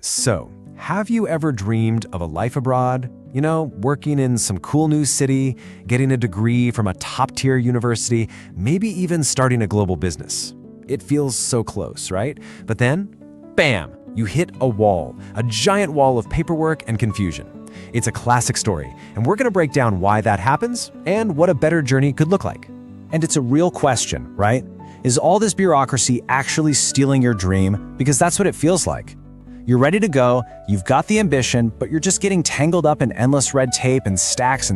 So, have you ever dreamed of a life abroad? You know, working in some cool new city, getting a degree from a top-tier university, maybe even starting a global business. It feels so close, right? But then, bam, you hit a wall, a giant wall of paperwork and confusion. It's a classic story, and we're gonna break down why that happens and what a better journey could look like. And it's a real question, right? Is all this bureaucracy actually stealing your dream? Because that's what it feels like. You're ready to go, you've got the ambition, but you're just getting tangled up in endless red tape and stacks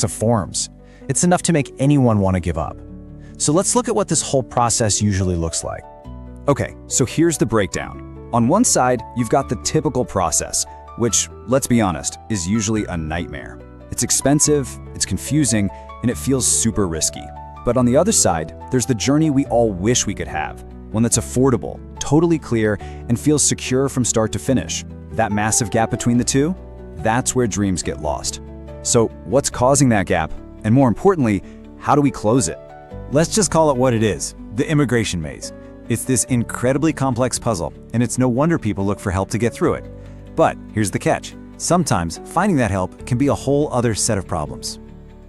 of forms. It's enough to make anyone want to give up. So let's look at what this whole process usually looks like. Okay, so here's the breakdown. On one side, you've got the typical process, which, let's be honest, is usually a nightmare. It's expensive, it's confusing, and it feels super risky. But on the other side, there's the journey we all wish we could have, one that's affordable, totally clear, and feels secure from start to finish. That massive gap between the two, that's where dreams get lost. So what's causing that gap? And more importantly, how do we close it? Let's just call it what it is, the immigration maze. It's this incredibly complex puzzle, and it's no wonder people look for help to get through it. But here's the catch. Sometimes finding that help can be a whole other set of problems.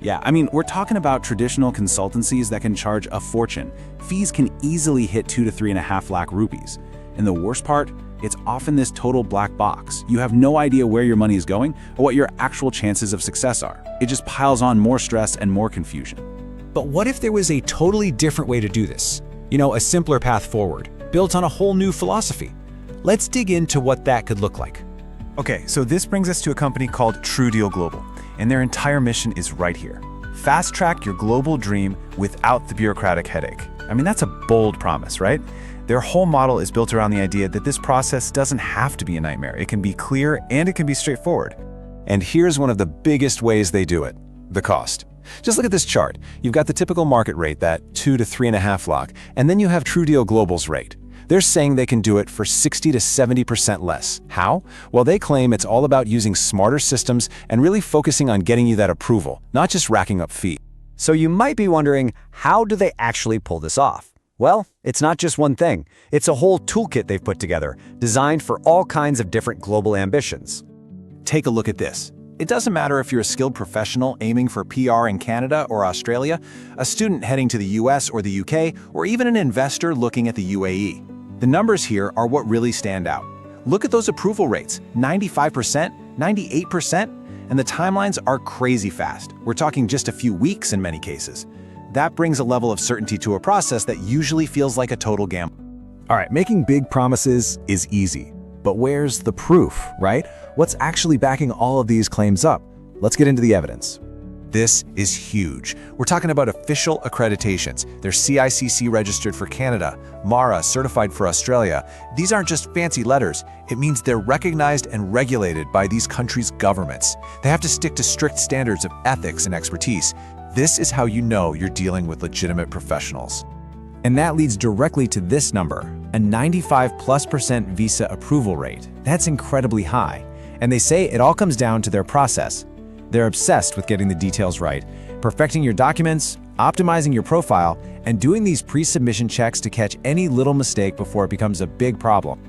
Yeah, I mean, we're talking about traditional consultancies that can charge a fortune. Fees can easily hit 2 to 3.5 lakh rupees. And the worst part, it's often this total black box. You have no idea where your money is going or what your actual chances of success are. It just piles on more stress and more confusion. But what if there was a totally different way to do this? You know, a simpler path forward, built on a whole new philosophy. Let's dig into what that could look like. Okay, so this brings us to a company called TRUEDEAL Global, and their entire mission is right here. Fast track your global dream without the bureaucratic headache. I mean, that's a bold promise, right? Their whole model is built around the idea that this process doesn't have to be a nightmare. It can be clear and it can be straightforward. And here's one of the biggest ways they do it, the cost. Just look at this chart. You've got the typical market rate, that 2 to 3.5 lakh, and then you have TRUEDEAL Global's rate. They're saying they can do it for 60 to 70% less. How? Well, they claim it's all about using smarter systems and really focusing on getting you that approval, not just racking up fees. So you might be wondering, how do they actually pull this off? Well, it's not just one thing. It's a whole toolkit they've put together, designed for all kinds of different global ambitions. Take a look at this. It doesn't matter if you're a skilled professional aiming for PR in Canada or Australia, a student heading to the US or the UK, or even an investor looking at the UAE. The numbers here are what really stand out. Look at those approval rates, 95%, 98%, and the timelines are crazy fast. We're talking just a few weeks in many cases. That brings a level of certainty to a process that usually feels like a total gamble. All right, making big promises is easy, but where's the proof, right? What's actually backing all of these claims up? Let's get into the evidence. This is huge. We're talking about official accreditations. They're CICC-Registered for Canada, MARA-Certified for Australia. These aren't just fancy letters. It means they're recognized and regulated by these countries' governments. They have to stick to strict standards of ethics and expertise. This is how you know you're dealing with legitimate professionals. And that leads directly to this number, a 95+% visa approval rate. That's incredibly high. And they say it all comes down to their process. They're obsessed with getting the details right, perfecting your documents, optimizing your profile, and doing these pre-submission checks to catch any little mistake before it becomes a big problem.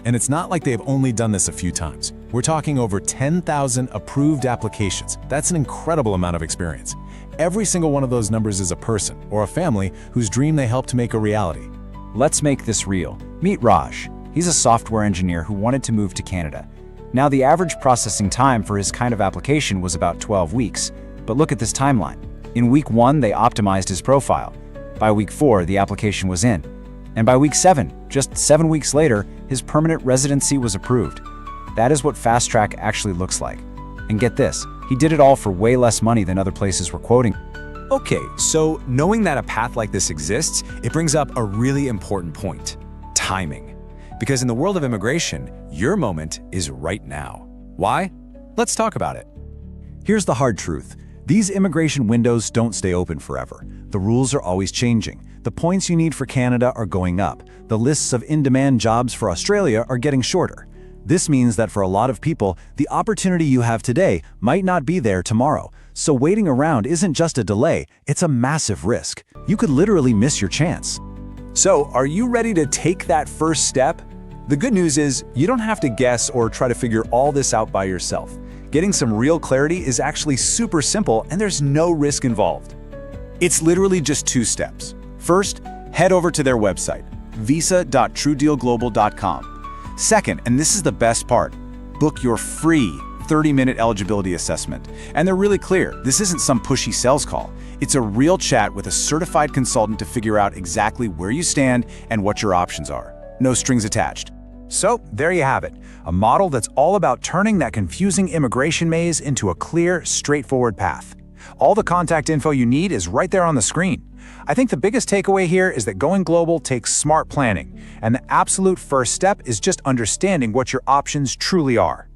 And it's not like they've only done this a few times. We're talking over 10,000 approved applications. That's an incredible amount of experience. Every single one of those numbers is a person or a family whose dream they helped to make a reality. Let's make this real. Meet Raj. He's a software engineer who wanted to move to Canada. Now, the average processing time for his kind of application was about 12 weeks. But look at this timeline. In week 1, they optimized his profile. By week 4, the application was in. And by week 7, just 7 weeks later, his permanent residency was approved. That is what fast track actually looks like. And get this, he did it all for way less money than other places were quoting. Okay, so knowing that a path like this exists, it brings up a really important point: timing. Because in the world of immigration, your moment is right now. Why? Let's talk about it. Here's the hard truth. These immigration windows don't stay open forever. The rules are always changing. The points you need for Canada are going up. The lists of in-demand jobs for Australia are getting shorter. This means that for a lot of people, the opportunity you have today might not be there tomorrow. So waiting around isn't just a delay, it's a massive risk. You could literally miss your chance. So, are you ready to take that first step? The good news is you don't have to guess or try to figure all this out by yourself. Getting some real clarity is actually super simple and there's no risk involved. It's literally just 2 steps. First, head over to their website, visa.truedealglobal.com. Second, and this is the best part, book your free 30-minute eligibility assessment. And they're really clear, this isn't some pushy sales call. It's a real chat with a certified consultant to figure out exactly where you stand and what your options are. No strings attached. So, there you have it, a model that's all about turning that confusing immigration maze into a clear, straightforward path. All the contact info you need is right there on the screen. I think the biggest takeaway here is that going global takes smart planning, and the absolute first step is just understanding what your options truly are.